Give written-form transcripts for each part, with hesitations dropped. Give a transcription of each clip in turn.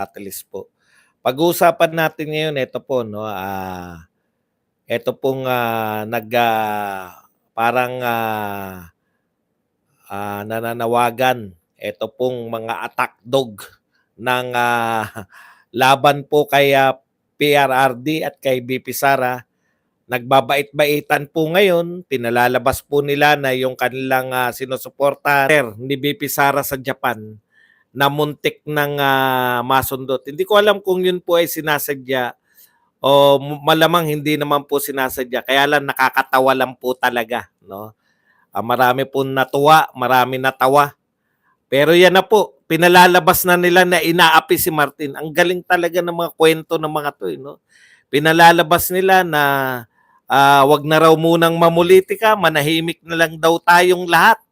Catalyst po. Pag-uusapan natin ngayon ito po 'no, ito pong, parang, nananawagan, ito pong mga attack dog ng, laban po kay, PRRD at kay BP Sara. Nagbabait-baitan po ngayon, pinalalabas po nila na yung kanilang, sinusuportahan ni BP Sara sa Japan na muntik ng, masundot. Hindi ko alam kung yun po ay sinasadya o malamang hindi naman po sinasadya, kaya lang nakakatawa lang po talaga 'no. Marami pong natuwa, marami natawa. Pero yan na po, pinalalabas na nila na inaapi si Martin. Ang galing talaga ng mga kwento ng mga 'to, 'no. Pinalalabas nila na, 'wag na raw munang mamulitika, manahimik na lang daw tayong lahat.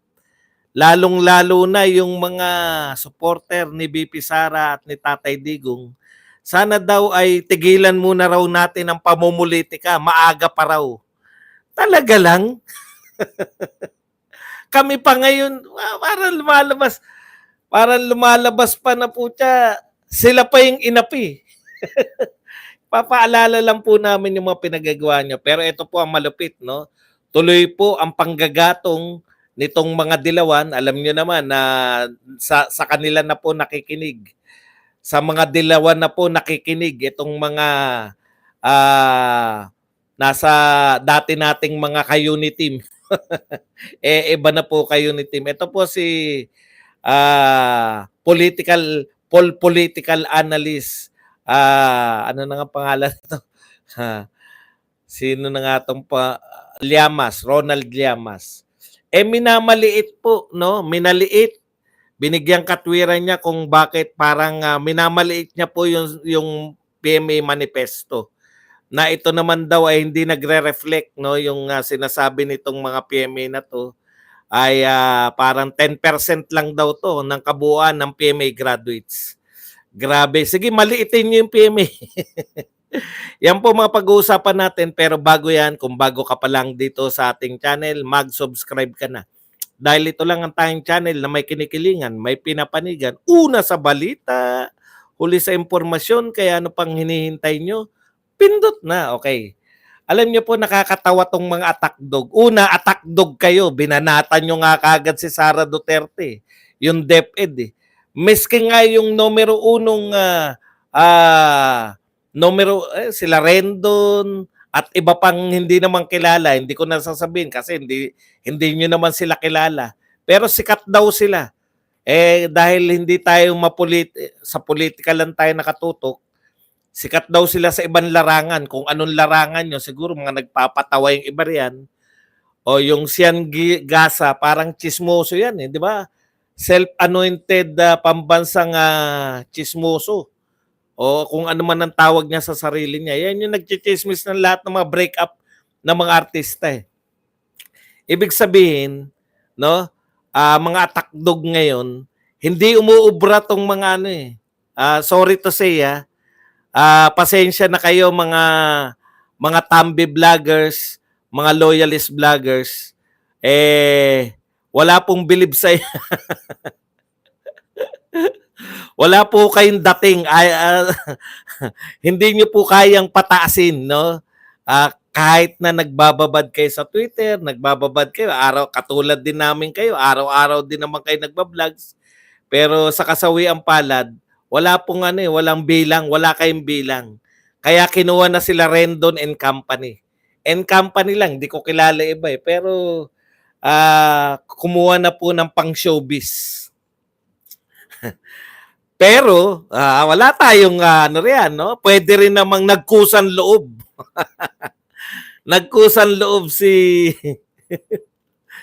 Lalong-lalo na yung mga supporter ni BP Sara at ni Tatay Digong. Sana daw ay tigilan muna raw natin ang pamumulitika, maaga pa raw. Talaga lang? Kami pa ngayon, parang lumalabas pa na putya, sila pa yung inapi. Papaalala lang po namin yung mga pinagagawa nyo. Pero ito po ang malupit, no? Tuloy po ang panggagatong nitong mga dilawan. Alam nyo naman na sa kanila na po nakikinig. Sa mga dilawan na po nakikinig itong mga nasa dati nating mga ka-unit team. Iba na po ka-unit team. Ito po si political analyst. Ano na nga pangalan nito? Sino na nga itong Llamas, Ronald Llamas. Minamaliit po, no? Minaliit. Binigyang katwiran niya kung bakit parang minamaliit niya po yung PMA manifesto. Na ito naman daw ay hindi nagre-reflect, no? Yung sinasabi nitong mga PMA na to ay parang 10% lang daw to ng kabuuan ng PMA graduates. Grabe. Sige, maliitin niyo yung PMA. Yan po mga pag-uusapan natin, pero bago yan, kung bago ka pa lang dito sa ating channel, mag-subscribe ka na. Dahil ito lang ang tayong channel na may kinikilingan, may pinapanigan, una sa balita, huli sa impormasyon, kaya ano pang hinihintay nyo? Pindot na, okay. Alam nyo po, nakakatawa tong mga attack dog. Una, attack dog kayo, binanatan nyo nga kagad si Sara Duterte, yung DepEd eh. Miski nga yung numero unong sila Rendon at iba pang hindi naman kilala, hindi ko na sasabihin kasi hindi nyo naman sila kilala. Pero sikat daw sila. Dahil hindi tayo sa politika lang tayo nakatutok, sikat daw sila sa ibang larangan. Kung anong larangan nyo, siguro mga nagpapatawa yung iba riyan. O yung Sian Gasa, parang chismoso yan, di ba? Self-anointed pambansang chismoso. O kung ano man ang tawag niya sa sarili niya. Yan yung nagchichismis ng lahat ng mga breakup ng mga artista eh. Ibig sabihin, no, mga attack dog ngayon, hindi umuubra tong mga ano eh. Sorry to say pasensya na kayo mga tambi vloggers, mga loyalist vloggers. Wala pong bilib sa wala po kayong dating. Hindi nyo po kayang pataasin, no? Kahit na nagbababad kayo sa Twitter, nagbababad kayo, katulad din namin kayo, araw-araw din naman kayo nagba-vlogs. Pero sa kasawiang palad, wala pong walang bilang, wala kayong bilang. Kaya kinuha na sila Rendon and Company. And Company lang, hindi ko kilala iba eh. Pero kumuha na po ng pang-showbiz. Pero wala tayong riyan, no? Pwede rin namang nagkusan loob. Nagkusan loob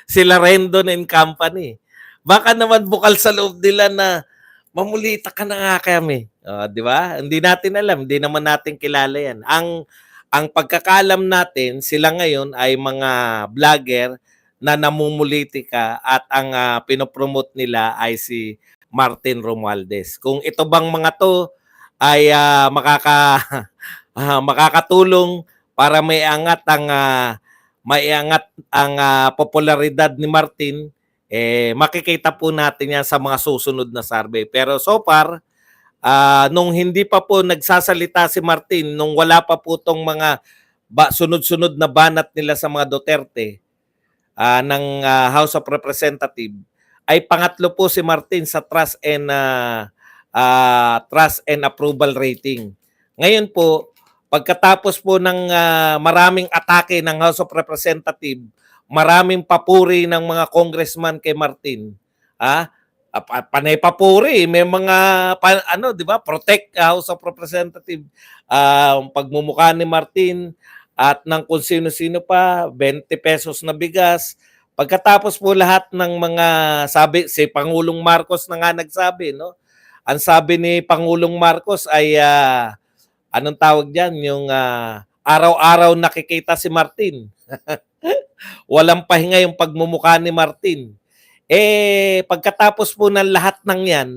sila Rendon and Company. Baka naman bukal sa loob nila na mamulita ka na nga kami. Di ba? Hindi natin alam, hindi naman natin kilala yan. Ang pagkakalam natin, sila ngayon ay mga vlogger na namumulitika at ang pinopromote nila ay si Martin Romualdez. Kung ito bang mga to ay makakatulong para maiangat ang popularidad ni Martin, makikita po natin yan sa mga susunod na survey. Pero so far, nung hindi pa po nagsasalita si Martin, nung wala pa po tong mga sunod-sunod na banat nila sa mga Duterte ng House of Representatives, ay pangatlo po si Martin sa trust and approval rating. Ngayon po, pagkatapos po ng maraming atake ng House of Representatives, maraming papuri ng mga congressman kay Martin. Panay papuri, may mga di ba, protect House of Representatives, pagmumukha ni Martin at ng kung sino-sino pa, 20 pesos na bigas. Pagkatapos po lahat ng mga sabi, si Pangulong Marcos na nga nagsabi, no? Ang sabi ni Pangulong Marcos ay anong tawag diyan, yung araw-araw nakikita si Martin. Walang pahinga yung pagmumukha ni Martin. Pagkatapos po ng lahat ng yan,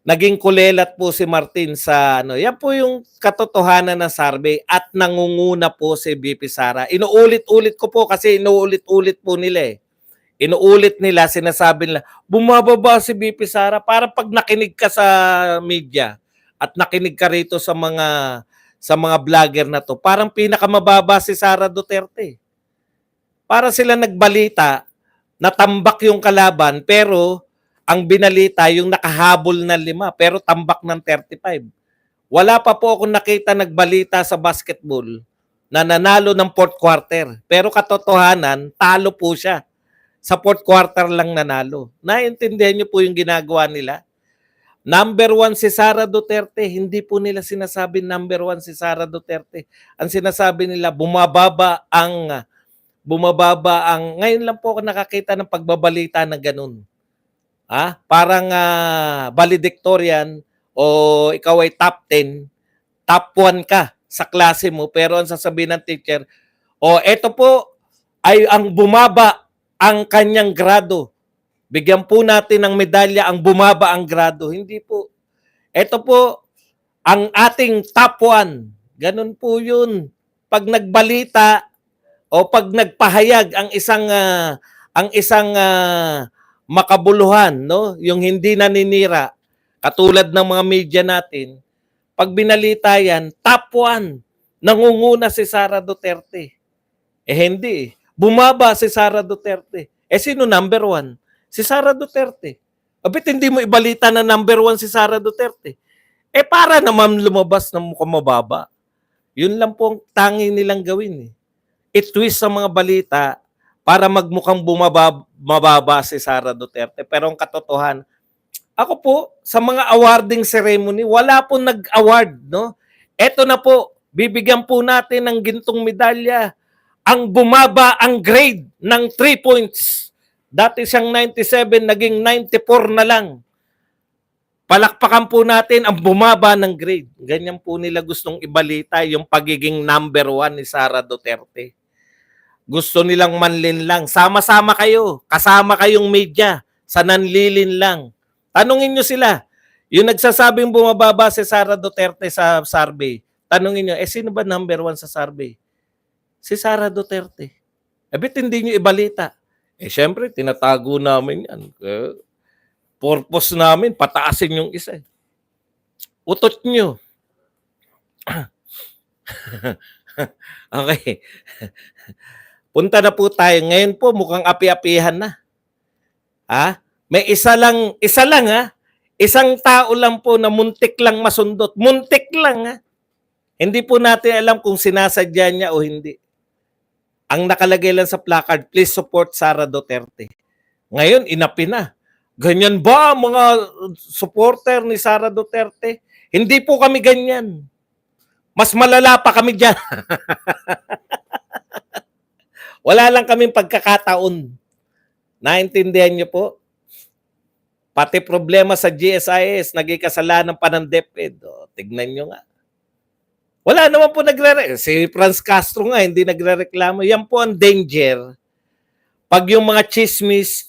naging kulelat po si Martin sa yan po yung katotohanan ng survey at nangunguna po si VP Sara. Inuulit-ulit ko po kasi inuulit-ulit po nila eh. Inuulit nila, sinasabi nila, bumababa si VP Sara. Para pag nakinig ka sa media at nakinig ka rito sa mga vlogger na to, parang pinakamababa si Sara Duterte. Para sila nagbalita, natambak yung kalaban, pero ang binalita yung nakahabol ng 5, pero tambak ng 35. Wala pa po akong nakita nagbalita sa basketball na nanalo ng fourth quarter. Pero katotohanan, talo po siya. Sa fourth quarter lang nanalo. Naintindihan niyo po yung ginagawa nila? Number 1 si Sara Duterte. Hindi po nila sinasabi number 1 si Sara Duterte. Ang sinasabi nila, bumababa ang ngayon lang po ako nakakita ng pagbabalita na ganun. Parang valedictorian o ikaw ay top 10, top 1 ka sa klase mo, pero ang sasabihin ng teacher, eto po ay ang bumaba ang kanyang grado. Bigyan po natin ng medalya ang bumaba ang grado. Hindi po. Ito po ang ating top 1. Ganun po yun. Pag nagbalita o pag nagpahayag ang isang makabuluhan, no? Yung hindi naninira, katulad ng mga media natin, pag binalita yan, top 1, nangunguna si Sara Duterte. Hindi. Bumaba si Sara Duterte. Sino number 1? Si Sara Duterte. Abit hindi mo ibalita na number 1 si Sara Duterte. Para naman lumabas ng mukhang mababa. Yun lang po ang tanging nilang gawin. I-twist sa mga balita para magmukhang mababa si Sara Duterte. Pero ang katotohanan, ako po, sa mga awarding ceremony, wala po nag-award, no? Eto na po, bibigyan po natin ng gintong medalya. Ang bumaba ang grade ng 3 points. Dati siyang 97, naging 94 na lang. Palakpakan po natin ang bumaba ng grade. Ganyan po nila gustong ibalita yung pagiging number 1 ni Sara Duterte. Gusto nilang manlin lang. Sama-sama kayo. Kasama kayong media sa nanlilin lang. Tanungin nyo sila. Yung nagsasabing bumababa si Sara Duterte sa survey, tanungin nyo, sino ba number 1 sa survey? Si Sara Duterte. Ba't hindi nyo ibalita? Siyempre, tinatago namin yan. Purpose namin, pataasin yung isa. Utot nyo. Okay. Punta na po tayo. Ngayon po, mukhang api-apihan na. May isa lang isang tao lang po na muntik lang masundot. Muntik lang Hindi po natin alam kung sinasadya niya o hindi. Ang nakalagay lang sa placard, please support Sara Duterte. Ngayon, inapi na. Ganyan ba mga supporter ni Sara Duterte? Hindi po kami ganyan. Mas malala pa kami dyan. Wala lang kaming pagkakataon. Naintindihan niyo po? Pati problema sa GSIS, naging kasalanan pa ng DepEd. Tignan niyo nga. Wala naman po si Franz Castro nga, hindi nagrereklamo. Yan po ang danger. Pag yung mga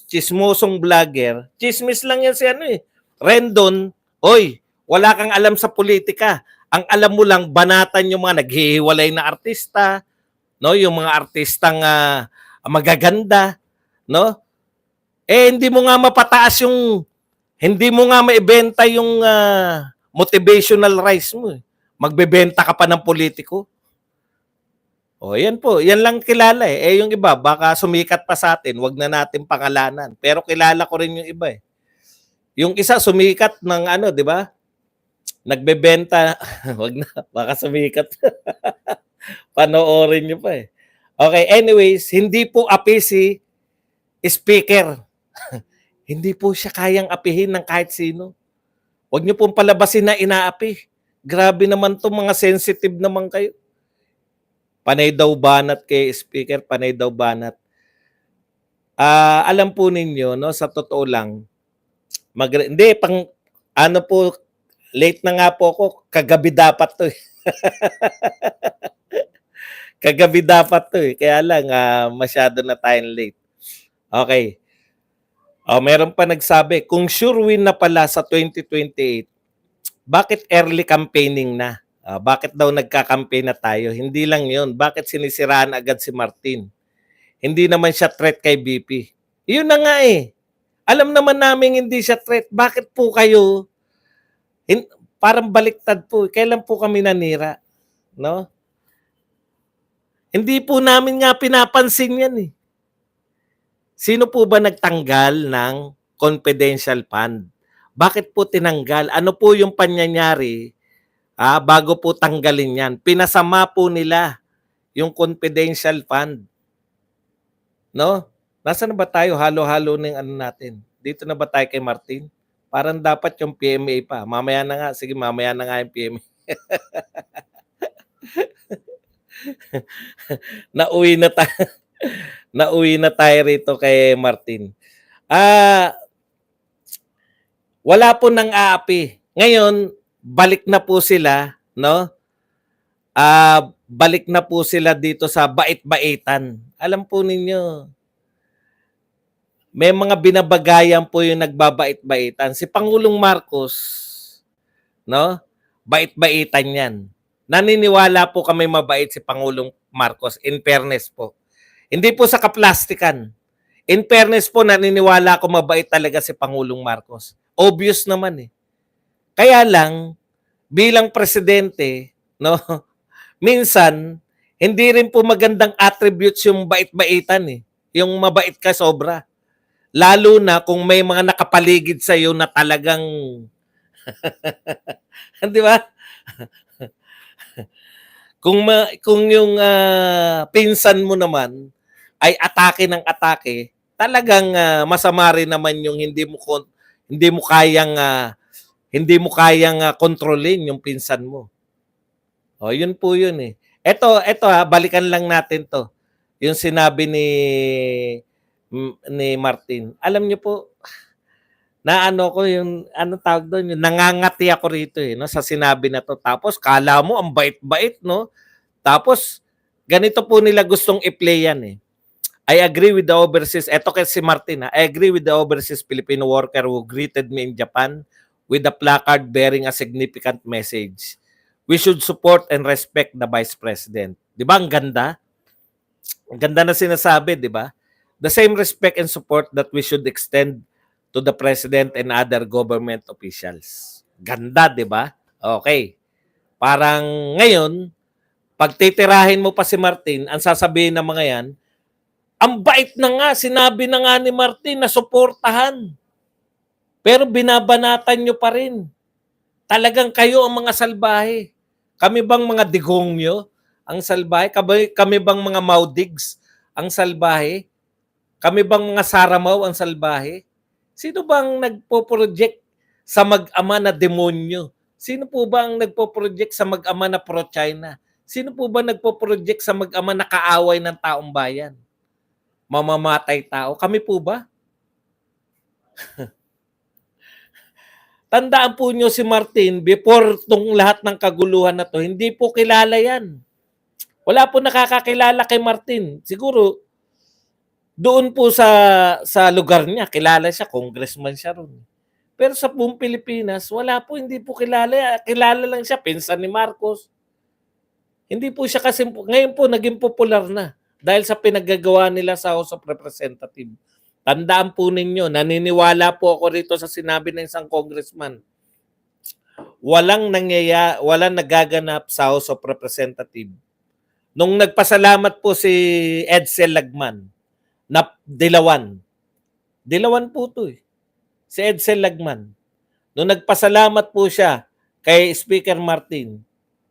chismosong vlogger, chismis lang yan si Rendon, wala kang alam sa politika. Ang alam mo lang, banatan yung mga naghihiwalay na artista, no? Yung mga artistang magaganda, no? Hindi mo nga mapataas yung Hindi mo nga maibenta yung motivational rice mo. Magbebenta ka pa ng politiko. O, yan po. Yan lang kilala eh. Yung iba, baka sumikat pa sa atin. Wag na natin pangalanan. Pero kilala ko rin yung iba eh. Yung isa sumikat ng di ba? Nagbebenta. Wag na. Baka sumikat. Panoorin nyo pa eh. Okay, anyways, hindi po api si speaker. Hindi po siya kayang apihin ng kahit sino. Huwag nyo pong palabasin na inaapi. Grabe naman to, mga sensitive naman kayo. Panay daw banat kay speaker, panay daw banat. Alam po ninyo, no, sa totoo lang, hindi, late na nga po ako, kagabi dapat to eh. Kagabi dapat to eh. Kaya lang, masyado na tayong late. Okay. Meron pa nagsabi, kung sure win na pala sa 2028, bakit early campaigning na? Bakit daw nagka-campaign na tayo? Hindi lang yun. Bakit sinisiraan agad si Martin? Hindi naman siya threat kay BP. Yun na nga eh. Alam naman namin hindi siya threat. Bakit po kayo? Parang baliktad po. Kailan po kami nanira? No? Hindi po namin nga pinapansin yan eh. Sino po ba nagtanggal ng confidential fund? Bakit po tinanggal? Ano po yung panyanyari bago po tanggalin yan? Pinasama po nila yung confidential fund. No? Nasaan na ba tayo? Halo-halo ng natin. Dito na ba tayo kay Martin? Parang dapat yung PMA pa. Mamaya na nga. Sige, mamaya na nga yung PMA. Nauwi na tayo. Nauwi na tayo rito kay Martin. Wala po nang aapi. Ngayon, balik na po sila, no? Balik na po sila dito sa bait-baitan. Alam po ninyo, may mga binabagayan po yung nagbabait-baitan. Si Pangulong Marcos, no? Bait-baitan yan. Naniniwala po kami mabait si Pangulong Marcos, in fairness po. Hindi po sa kaplastikan. In fairness po, naniniwala ko mabait talaga si Pangulong Marcos. Obvious naman eh. Kaya lang, bilang presidente, no, minsan, hindi rin po magandang attributes yung bait-baitan eh. Yung mabait ka sobra. Lalo na kung may mga nakapaligid sa iyo na talagang di ba? Kung yung pinsan mo naman ay atake ng atake, talagang masama rin naman yung hindi mo kayang kontrolin yung pinsan mo. Yun po yun eh. Ito balikan lang natin to. Yung sinabi ni Martin. Alam niyo po, ko yung tawag doon, yung nangangati ako rito eh, no, sa sinabi na to. Tapos kala mo ang bait-bait, no? Tapos ganito po nila gustong i-play yan eh. I agree with the overseas, eto kasi si Martin I agree with the overseas Filipino worker who greeted me in Japan with a placard bearing a significant message. We should support and respect the Vice President. Di ba ang ganda? Ang ganda na sinasabi, di ba? The same respect and support that we should extend to the President and other government officials. Ganda, di ba? Okay. Parang ngayon, pag titirahin mo pa si Martin, ang sasabihin ng mga yan, ang bait na nga, sinabi na nga ni Martin na suportahan. Pero binabanatan nyo pa rin. Talagang kayo ang mga salbahe. Kami bang mga digongyo ang salbahe? Kami bang mga maudigs ang salbahe? Kami bang mga saramaw ang salbahe? Sino bang nagpo-project sa mag-ama na demonyo? Sino po ba ang nagpo-project sa mag-ama na pro-China? Sino po ba nagpo-project sa mag-ama na kaaway ng taong bayan? Mamamatay tao. Kami po ba? Tandaan po nyo si Martin, before tong lahat ng kaguluhan na to, hindi po kilala yan. Wala po nakakakilala kay Martin. Siguro, doon po sa lugar niya, kilala siya, congressman siya ron. Pero sa buong Pilipinas, wala po, hindi po kilala. Kilala lang siya, pinsan ni Marcos. Hindi po siya kasi, ngayon po, naging popular na dahil sa pinagagawa nila sa House of Representatives. Tandaan po ninyo, naniniwala po ako rito sa sinabi ng isang congressman. Walang nagaganap sa House of Representatives. Nung nagpasalamat po si Edsel Lagman na Dilawan. Dilawan po 'to eh. Si Edsel Lagman. Nung nagpasalamat po siya kay Speaker Martin,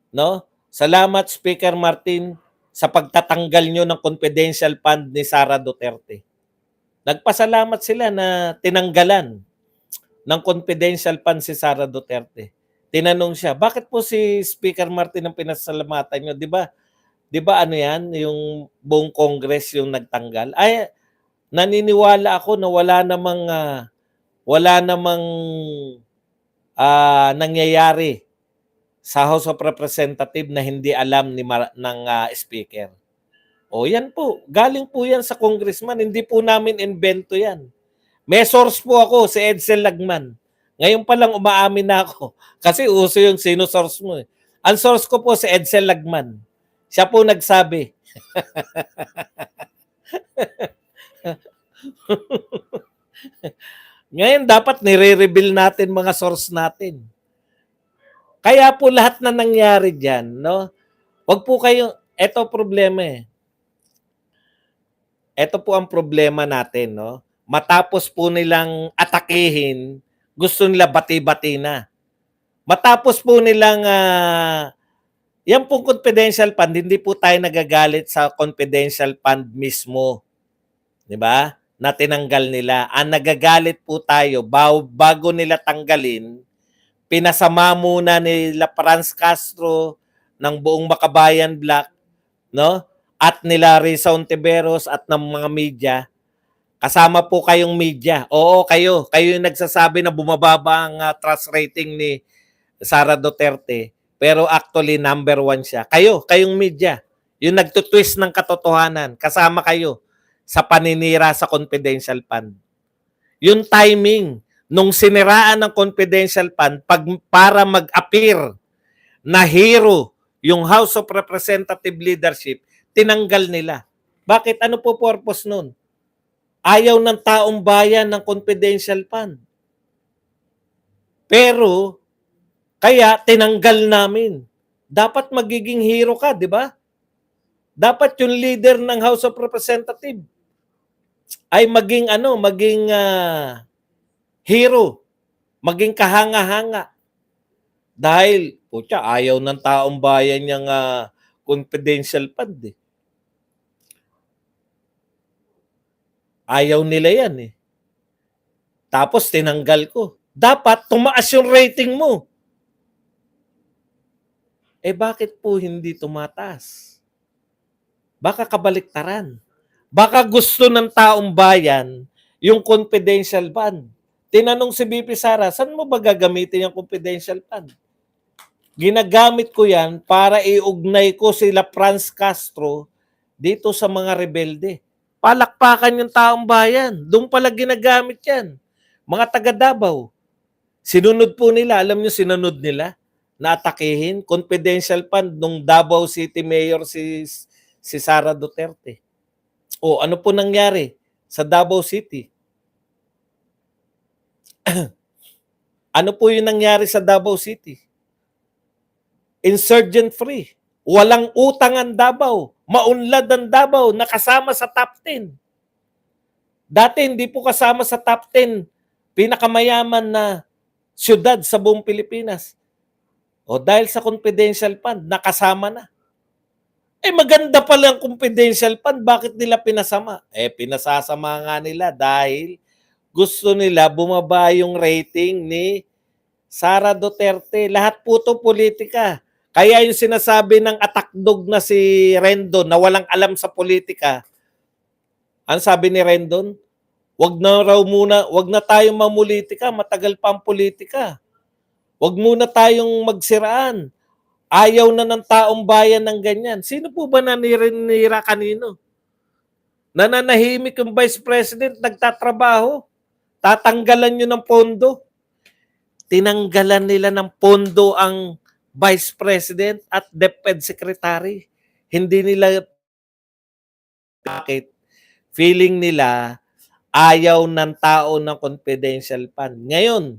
no? Salamat Speaker Martin sa pagtatanggal nyo ng confidential fund ni Sara Duterte. Nagpasalamat sila na tinanggalan ng confidential fund si Sara Duterte. Tinanong siya, bakit po si Speaker Martin ang pinasalamatan nyo? Di ba ano yan, yung buong Congress yung nagtanggal? Ay, naniniwala ako na wala namang nangyayari sa House of Representatives na hindi alam ng Speaker. O yan po, galing po yan sa congressman, hindi po namin invento yan. May source po ako, si Edsel Lagman. Ngayon pa lang umaamin na ako. Kasi uso yung sino source mo eh. Ang source ko po si Edsel Lagman. Siya po nagsabi. Ngayon dapat nire-reveal natin mga source natin. Kaya po lahat na nangyari diyan, no? Wag po kayo, eto problema eh. Ito po ang problema natin, no? Matapos po nilang atakihin, gusto nila bati-bati na. Matapos po nilang yan pong confidential fund, hindi po tayo nagagalit sa confidential fund mismo. 'Di ba? Na tinanggal nila. Ang nagagalit po tayo bago nila tanggalin, pinasama muna nila Franz Castro ng buong Makabayan Black, no? At nila Risa Ontiveros at ng mga media. Kasama po kayong media. Oo, kayo yung nagsasabi na bumababa ang trust rating ni Sara Duterte. Pero actually number 1 siya. Kayong media. Yung nagtutwist ng katotohanan. Kasama kayo sa paninira sa confidential fund. Yung timing nung siniraan ng confidential fund para mag-appear na hero yung House of Representative leadership, tinanggal nila. Bakit? Ano po purpose nun? Ayaw ng taong bayan ng confidential fund. Pero, kaya tinanggal namin. Dapat magiging hero ka, di ba? Dapat yung leader ng House of Representative ay maging hero, maging kahanga-hanga. Dahil, putya, ayaw ng taong bayan niyang confidential fund eh. Ayaw nila yan eh. Tapos tinanggal ko. Dapat tumaas yung rating mo. Eh bakit po hindi tumataas? Baka kabaliktaran. Baka gusto ng taong bayan yung confidential fund. Tinanong si BP Sara, saan mo ba gagamitin yung confidential fund? Ginagamit ko yan para iugnay ko sila Franz Castro dito sa mga rebelde. Palakpakan yung taong bayan. Doon pala ginagamit yan. Mga taga Davao. Sinunod po nila. Alam nyo sinunod nila? Na atakihin. Confidential fund nung Davao City Mayor si Sara Duterte. O ano po nangyari sa Davao City? Ano po yung nangyari sa Davao City? Insurgent free. Walang utang ang Davao. Maunlad ang Davao, nakasama sa top 10. Dati hindi po kasama sa top 10 pinakamayaman na syudad sa buong Pilipinas. O dahil sa confidential fund, nakasama na. Eh maganda pala ang confidential fund, bakit nila pinasama? Eh pinasasama nga nila dahil gusto nila bumaba yung rating ni Sara Duterte. Lahat po to politika. Kaya yung sinasabi ng atakdog na si Rendon na walang alam sa politika, ang sabi ni Rendon, wag na tayong mamulitika, matagal pa ang politika. Wag muna tayong magsiraan. Ayaw na ng taong bayan ng ganyan. Sino po ba naninira kanino? Nananahimik yung Vice President, nagtatrabaho. Tatanggalan nyo ng pondo. Tinanggalan nila ng pondo ang Vice President at DepEd Secretary. Hindi nila, bakit? Feeling nila ayaw ng tao ng confidential fund. Ngayon,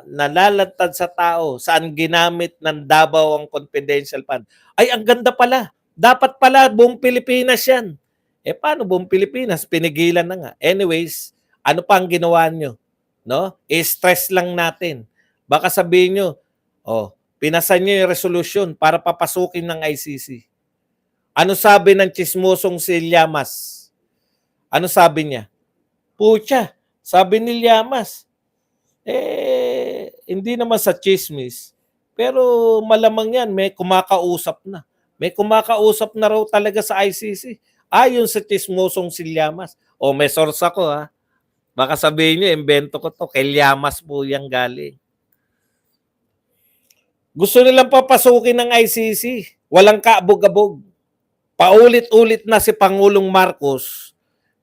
nalalantad sa tao saan ginamit ng Davao ang confidential fund. Ay, ang ganda pala. Dapat pala buong Pilipinas yan. Eh, paano buong Pilipinas? Pinigilan na nga. Anyways, ano pa ang ginawa nyo? No? I-stress lang natin. Baka sabihin nyo, oh, pinasa nyo yung resolution para papasukin ng ICC. Ano sabi ng chismosong si Llamas? Ano sabi niya? Pucha, sabi ni Llamas, hindi naman sa chismis, pero malamang yan, may kumakausap na. May kumakausap na raw talaga sa ICC. Ayon sa chismosong si Llamas. O may source ako ha. Baka sabihin nyo, invento ko to. Kay Llamas po yan galing. Gusto nilang papasukin ng ICC. Walang kaabog-abog. Paulit-ulit na si Pangulong Marcos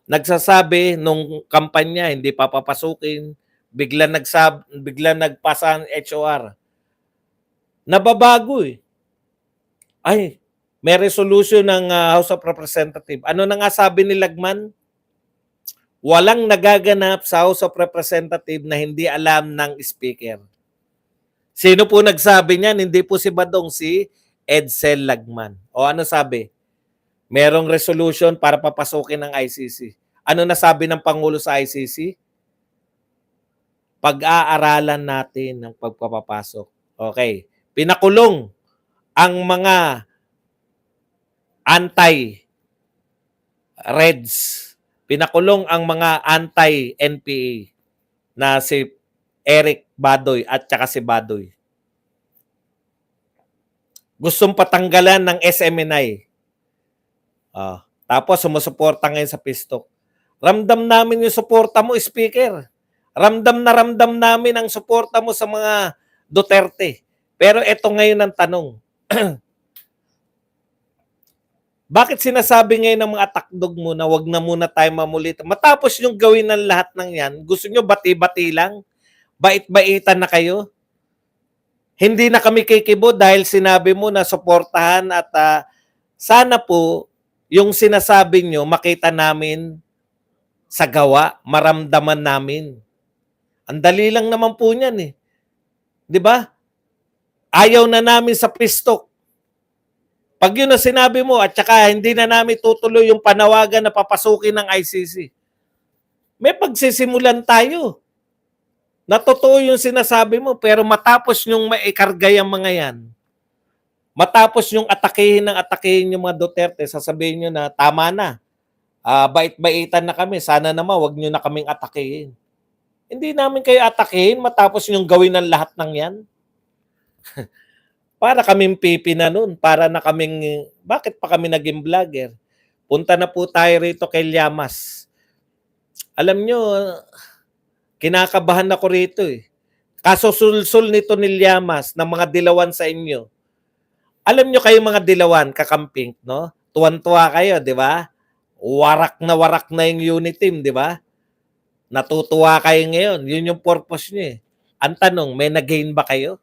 nagsasabi nung kampanya hindi papapasukin, bigla nagpasa ang HOR. Nababago eh. Ay, may resolution ng House of Representatives. Ano na nga sabi ni Lagman? Walang nagaganap sa House of Representatives na hindi alam ng speaker. Sino po nagsabi niyan? Hindi po si Badong, si Edsel Lagman. O ano sabi? Merong resolution para papasukin ng ICC. Ano nasabi ng Pangulo sa ICC? Pag-aaralan natin ng pagpapapasok. Okay. Pinakulong ang mga anti-Reds. Pinakulong ang mga anti-NPA na si Eric Badoy at saka si Badoy. Gustong patanggalan ng SMNI. Tapos sumusuporta ngayon sa Pistok. Ramdam namin yung suporta mo, Speaker. Ramdam namin ang suporta mo sa mga Duterte. Pero ito ngayon ang tanong. Bakit sinasabi ngayon ng mga atakdog mo na wag na muna tayo mamulit? Matapos yung gawin ng lahat ng yan, gusto nyo bati-bati lang? Bait-baitan na kayo? Hindi na kami kikibo dahil sinabi mo na suportahan at sana po yung sinasabi nyo, makita namin sa gawa, maramdaman namin. Ang dali lang naman po niyan eh. 'Di ba? Ayaw na namin sa Pistok. Pag yun na sinabi mo at saka hindi na namin tutuloy yung panawagan na papasukin ng ICC, may pagsisimulan tayo. Natotoo yung sinasabi mo, pero matapos yung maikargay ang mga yan, matapos yung atakihin yung mga Duterte, sasabihin nyo na tama na. Bait-baitan na kami. Sana naman wag nyo na kaming atakihin. Hindi namin kayo atakihin matapos yung gawin ng lahat ng yan. Para kaming pipi na nun. Para na kaming, bakit pa kami naging vlogger? Punta na po tayo rito kay Llamas. Alam nyo, kinakabahan ako rito eh. Kasusulsul nito ni Llamas ng mga dilawan sa inyo. Alam nyo kayo mga dilawan, kakamping, no? Tuwan-tuwa kayo, di ba? Warak na yung unit team, di ba? Natutuwa kayo ngayon. Yun yung purpose nyo eh. Ang tanong, may nag-gain ba kayo?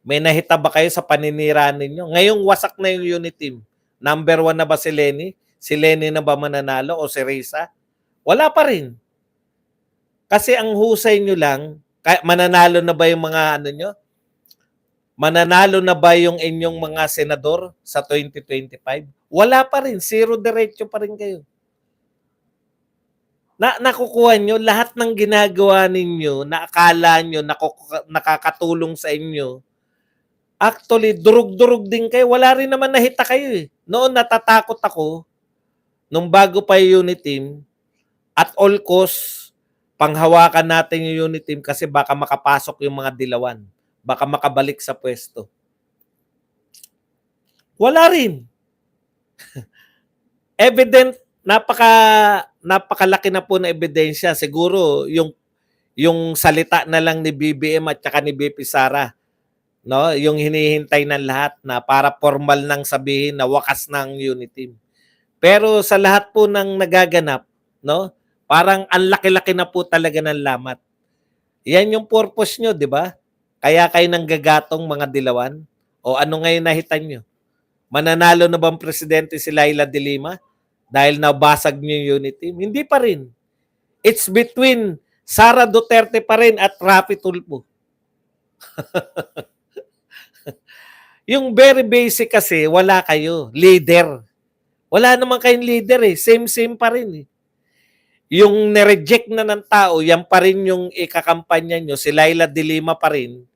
May nahita ba kayo sa paninira ninyo? Ngayong wasak na yung unit team. Number 1 na ba si Lenny? Si Lenny na ba mananalo o si Risa? Wala pa rin. Kasi ang husay nyo lang, mananalo na ba yung mga ano nyo? Mananalo na ba yung inyong mga senador sa 2025? Wala pa rin. Zero diretso pa rin kayo. Nakukuha nyo lahat ng ginagawa ninyo na akala nyo nakakatulong sa inyo. Actually, durug-durug din kayo. Wala rin naman nahita kayo eh. Noon natatakot ako, nung bago pa yung unit team, at all cost, panghawakan natin yung unit team kasi baka makapasok yung mga dilawan. Baka makabalik sa pwesto. Wala rin. Evident, napakalaki na po na ebidensya. Siguro yung salita na lang ni BBM at saka ni BP Sara, no? Yung hinihintay ng lahat na para formal nang sabihin na wakas ng unit team. Pero sa lahat po ng nagaganap, no? Parang ang laki-laki na po talaga ng lamat. Yan yung purpose nyo, di ba? Kaya kayo nang gagatong mga dilawan? O ano ngayon nahitan nyo? Mananalo na bang presidente si Laila de Lima? dahil nabasag niyo yung unit team. Hindi pa rin. It's between Sara Duterte pa rin at Raffy Tulfo. Yung very basic kasi, wala kayo. Leader. Wala naman kayong leader eh. Same pa rin eh. Yung nireject na ng tao, yan pa rin yung ikakampanya nyo. Si Laila de Lima pa rin.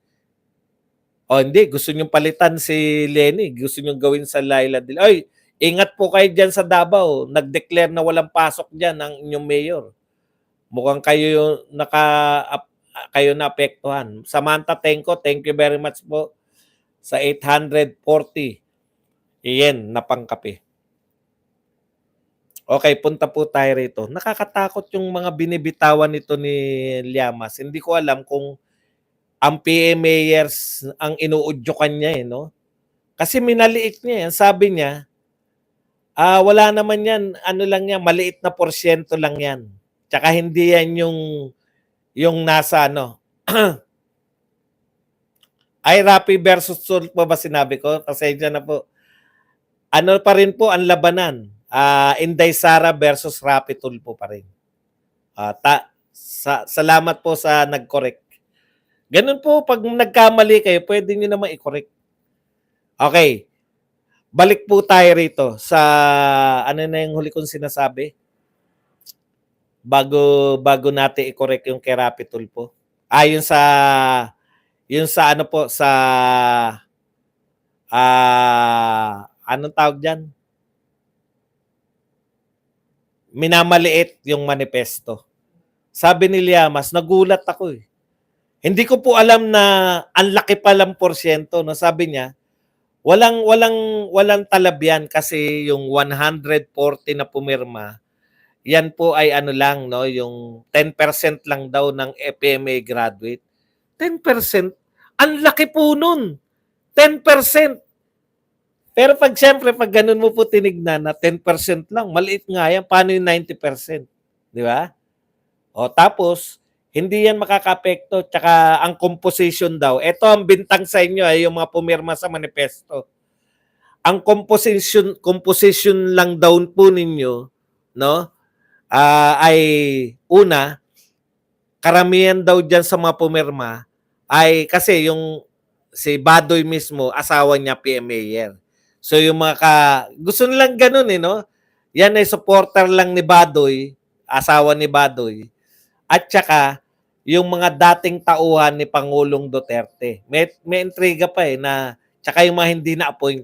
O hindi, gusto nyo palitan si Lenny. Gusto nyo gawin sa Laila de Lima. Oy, ingat po kayo dyan sa Davao. Nag-declare na walang pasok dyan ang inyong mayor. Mukhang kayo kayo naapektuhan. Samantha Tenko, thank you very much po sa 840 iyen na pangkape. Okay, punta po tayo rito. Nakakatakot yung mga binibitawan nito ni Llamas. Hindi ko alam kung ang PMAers ang inuudyokan niya eh, no? Kasi minaliit niya yan. Sabi niya, wala naman yan, ano lang yan, maliit na porsyento lang yan. Tsaka hindi yan yung nasa ano. Ay, Raffy versus Tulfo ba sinabi ko? Pasensya na po. Ano pa rin po ang labanan? Inday Sara versus Raffy Tulfo pa rin. Salamat po sa nag-correct. Ganun po, pag nagkamali kayo, pwede nyo naman i-correct. Okay. Balik po tayo rito sa ano na yung huli kong sinasabi bago natin i-correct yung kay Raffy Tulfo. Yun sa ano po sa anong tawag diyan? Minamaliit yung manifesto. Sabi ni Llamas, nagulat ako eh. Hindi ko po alam na ang laki palang porsyento, no? Sabi niya, walang talab yan kasi yung 140 na pumirma, yan po ay ano lang, no, yung 10% lang daw ng FMA graduate. 10%? Ang laki po nun. 10%. Pero siyempre, pag ganun mo po tinignan na 10% lang, maliit nga yan. Paano yung 90%? Di ba? O tapos, hindi yan makakapekto. Tsaka ang composition daw. Ito ang bintang sa inyo ay yung mga pumirma sa manifesto. Ang composition lang daw po ninyo, no? Ay una, karamihan daw dyan sa mga pumirma ay kasi yung si Badoy mismo, asawa niya PMAyer. So yung mga gusto nilang ganun eh, no? Yan ay supporter lang ni Badoy, asawa ni Badoy. At saka, yung mga dating tauhan ni Pangulong Duterte. May intriga pa eh na tsaka yung mga hindi na-appoint.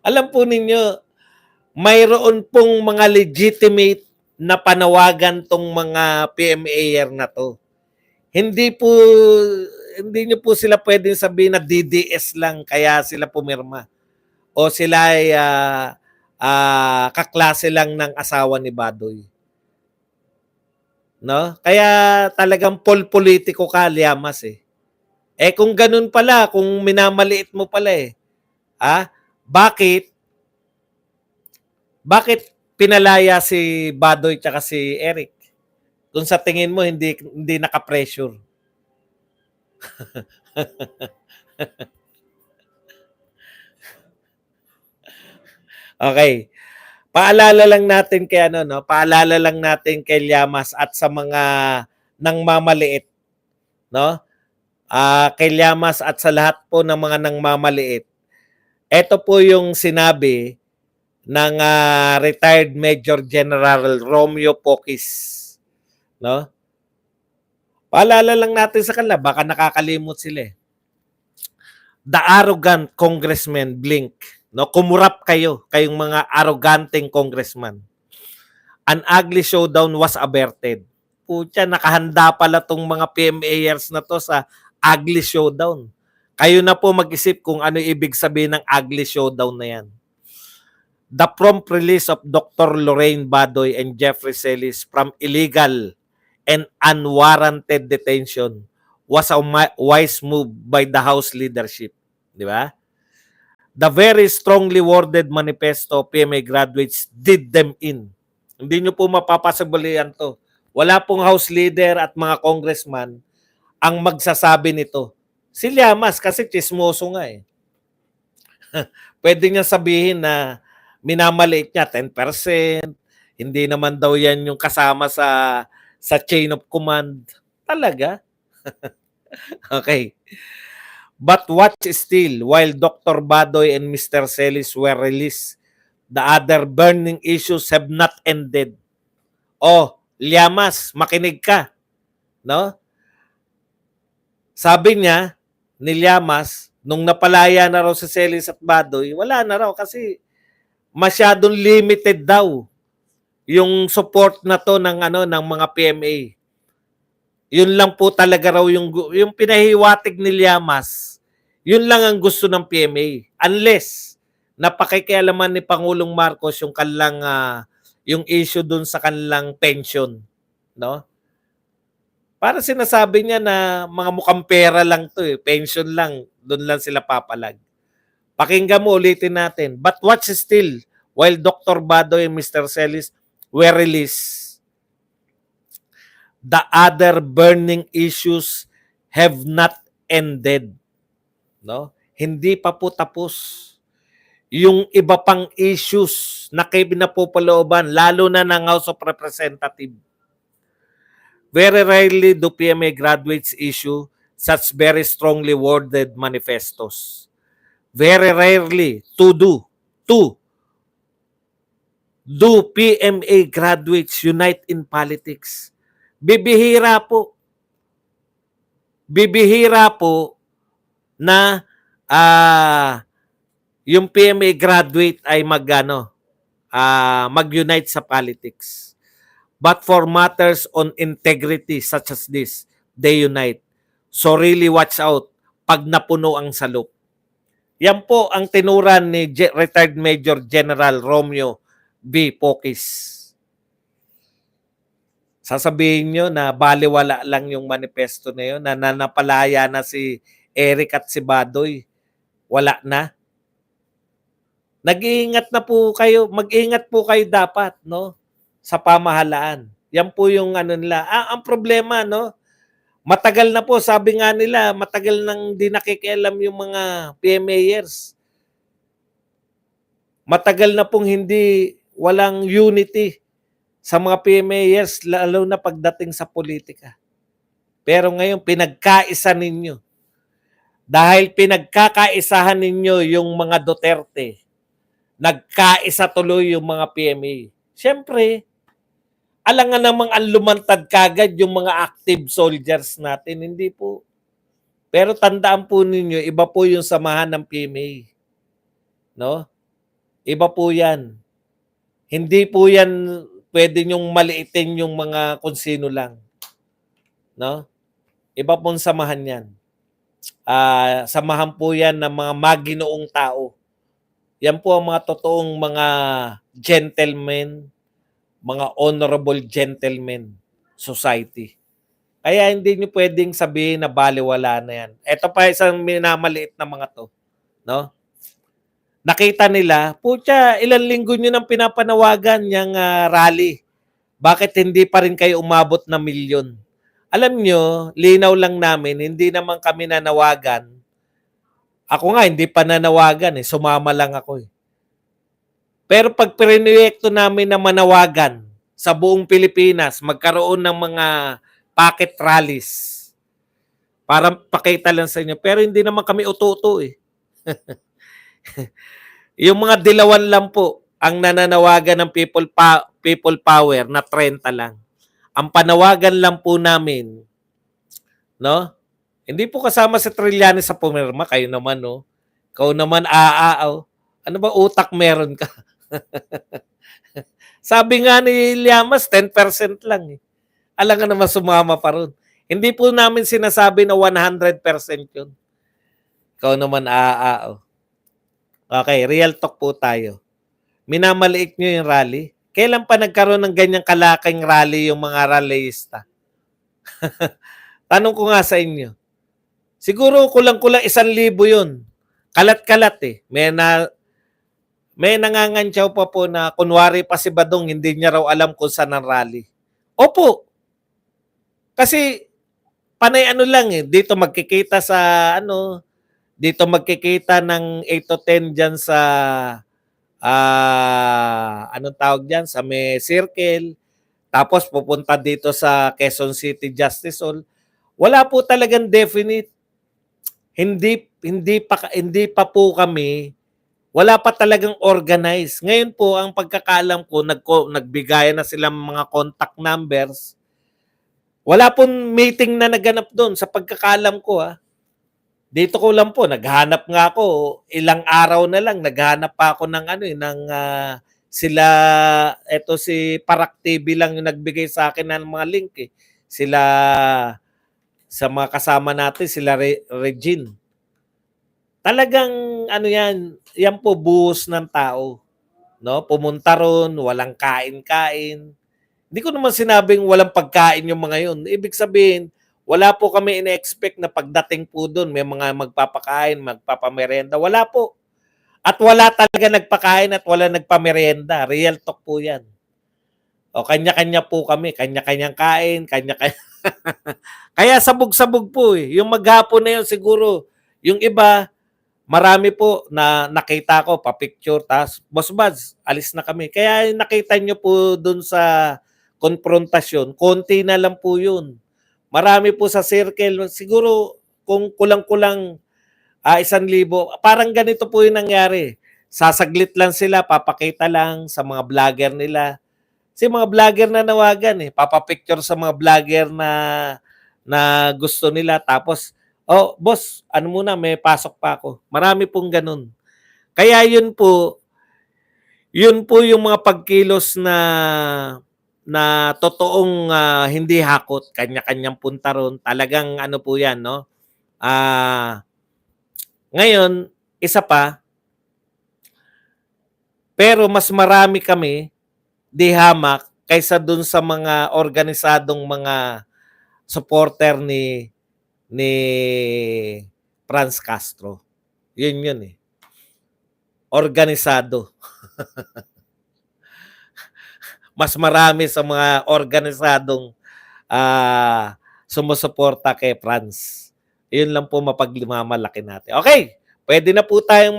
Alam po ninyo, mayroon pong mga legitimate na panawagan tong mga PMAyer na to. Hindi nyo po sila pwedeng sabihin na DDS lang kaya sila pumirma. O sila ay kaklase lang ng asawa ni Badoy. No? Kaya talagang politiko ka, Llamas eh. Kung ganun pala, kung minamaliit mo pala eh. Bakit pinalaya si Badoy tsaka si Eric? Kung sa tingin mo hindi naka-pressure. Okay. Paalala lang natin kay paalala lang natin kay Llamas at sa mga nangmamaliit, no? Kay Llamas at sa lahat po ng mga nangmamaliit. Ito po yung sinabi ng retired Major General Romeo Pocis, no? Paalala lang natin sa kanila, baka nakakalimot sila eh. The arrogant congressman blink. No, kumurap kayong mga arroganteng congressman. An ugly showdown was averted. Putya, nakahanda pala tong mga PMAers na to sa ugly showdown. Kayo na po mag-isip kung ano ibig sabihin ng ugly showdown na yan. The prompt release of Dr. Lorraine Badoy and Jeffrey Celis from illegal and unwarranted detention was a wise move by the House leadership. Di ba? The very strongly worded manifesto PMA graduates did them in. Hindi nyo po mapapasabalian to. Wala pong House leader at mga congressman ang magsasabi nito. Si Llamas kasi chismoso nga eh. Puwede niyang sabihin na minamaliit niya 10%, hindi naman daw 'yan yung kasama sa chain of command. Talaga? Okay. But watch still, while Dr. Badoy and Mr. Celis were released, the other burning issues have not ended. Oh, Llamas, makinig ka, no? Sabi niya ni Llamas, nung napalaya na raw si Celis at Badoy, wala na raw kasi masyadong limited daw yung support na to ng ng mga PMA. Yun lang po talaga raw yung pinahiwatig ni Llamas. Yun lang ang gusto ng PMA. Unless napakikialaman ni Pangulong Marcos yung kanilang yung issue dun sa kanilang pension, no? Para sinasabi niya na mga mukhang pera lang to eh, pension lang, doon lang sila papalag. Pakinggan mo, ulitin natin. But watch still, while Dr. Badoy and Mr. Celis were released, the other burning issues have not ended. No? Hindi pa po tapos. Yung iba pang issues na pinapupalooban, lalo na ng House of Representatives. Very rarely do PMA graduates issue such very strongly worded manifestos. Very rarely do PMA graduates unite in politics. Bibihira po. Bibihira po na yung PMA graduate ay mag-unite sa politics. But for matters on integrity such as this, they unite. So really watch out pag napuno ang salop. Yan po ang tinuran ni retired Major General Romeo B. Pocis. Sasabihin nyo na baliwala lang yung manifesto na yun, na napalaya na si Eric at si Badoy. Wala na. Nag-iingat na po kayo, mag-ingat po kayo dapat, no? Sa pamahalaan. Yan po yung nila. Ang problema, no? Matagal na po, sabi nga nila, matagal nang di nakikialam yung mga PMAers. Matagal na pong walang unity sa mga PMAers, lalo na pagdating sa politika. Pero ngayon, pinagkaisa ninyo. Dahil pinagkakaisahan ninyo yung mga Duterte, nagkaisa tuloy yung mga PMA. Siyempre, alangan namang ang lumantad kagad yung mga active soldiers natin. Hindi po. Pero tandaan po ninyo, iba po yung samahan ng PMA. No? Iba po yan. Hindi po yan pwede nyong maliitin yung mga kung sino lang. No? Iba pong samahan yan. Samahan po yan ng mga maginoong tao. Yan po ang mga totoong mga gentlemen, mga honorable gentlemen society. Kaya hindi nyo pwedeng sabihin na baliwala na yan. Ito pa isang minamaliit na mga to. No? Nakita nila, putya, ilang linggo nyo nang pinapanawagan yung rally. Bakit hindi pa rin kayo umabot na milyon? Alam nyo, linaw lang namin, hindi naman kami nanawagan. Ako nga, hindi pa nanawagan eh. Sumama lang ako eh. Pero pag pinrenoyekto namin na manawagan sa buong Pilipinas, magkaroon ng mga pocket rallies para pakita lang sa inyo. Pero hindi naman kami uto-uto eh. Yung mga dilawan lang po ang nananawagan ng people power na 30 lang. Ang panawagan lang po namin, no? Hindi po kasama si Trillanes sa pumirma. Kayo naman, no? Ikaw naman, ano ba utak meron ka? Sabi nga ni Llamas, 10% lang eh. Alam nga naman sumama pa ron. Hindi po namin sinasabi na 100% yun. Ikaw naman, Okay, real talk po tayo. Minamaliit nyo yung rally. Kailan pa nagkaroon ng ganyang kalaking rally yung mga rallyista? Tanong ko nga sa inyo. Siguro kulang-kulang 1,000 yun. Kalat-kalat eh. May nangangantyaw pa po na kunwari pa si Badong hindi niya raw alam kung saan ang rally. Opo. Kasi panay lang eh. Dito magkikita sa dito magkikita ng 8 to 10 diyan sa anong tawag diyan, sa may circle, tapos pupunta dito sa Quezon City Justice Hall. Wala po talagang definite. Hindi pa po kami, wala pa talagang organized. Ngayon po ang pagkakaalam ko, nagbigayan na sila ng mga contact numbers. Wala pong meeting na naganap doon sa pagkakaalam ko, Dito ko lang po naghahanap nga ako, ilang araw na lang naghahanap pa ako ng sila, eto si Parak TV lang yung nagbigay sa akin ng mga link, Sila, sa mga kasama natin, sila Regine. Talagang yan po buhos ng tao, 'no? Pumunta ro'n, walang kain-kain. Hindi ko naman sinabing walang pagkain yung mga yun. Ibig sabihin, wala po kami ine-expect na pagdating po do'n may mga magpapakain, magpapameryenda. Wala po. At wala talaga nagpakain at wala nagpameryenda. Real talk po 'yan. O kanya-kanya po kami, kanya-kanyang kain, kanya-kanya. Kaya sabog-sabog po, Yung maghapon na yun siguro, yung iba, marami po na nakita ko, pa-picture, tas, Boss Buds, alis na kami. Kaya yung nakita nyo po dun sa konfrontasyon, konti na lang po yun. Marami po sa circle, siguro kung kulang-kulang 1,000. Parang ganito po yung nangyari. Sasaglit lang sila, papakita lang sa mga vlogger nila. Kasi mga vlogger na nawagan, papapicture sa mga vlogger na gusto nila. Tapos, oh, boss, ano muna, may pasok pa ako. Marami pong ganun. Kaya yun po yung mga pagkilos na totoong hindi hakot, kanya-kanyang punta ron. Talagang ano po yan, no? Ngayon, isa pa, pero mas marami kami di hamak kaysa dun sa mga organisadong mga supporter ni Franz Castro. Yun, Organisado. Mas marami sa mga organisadong sumusuporta kay Franz. Yun lang po mapagmamalaki natin. Okay, pwede na po tayong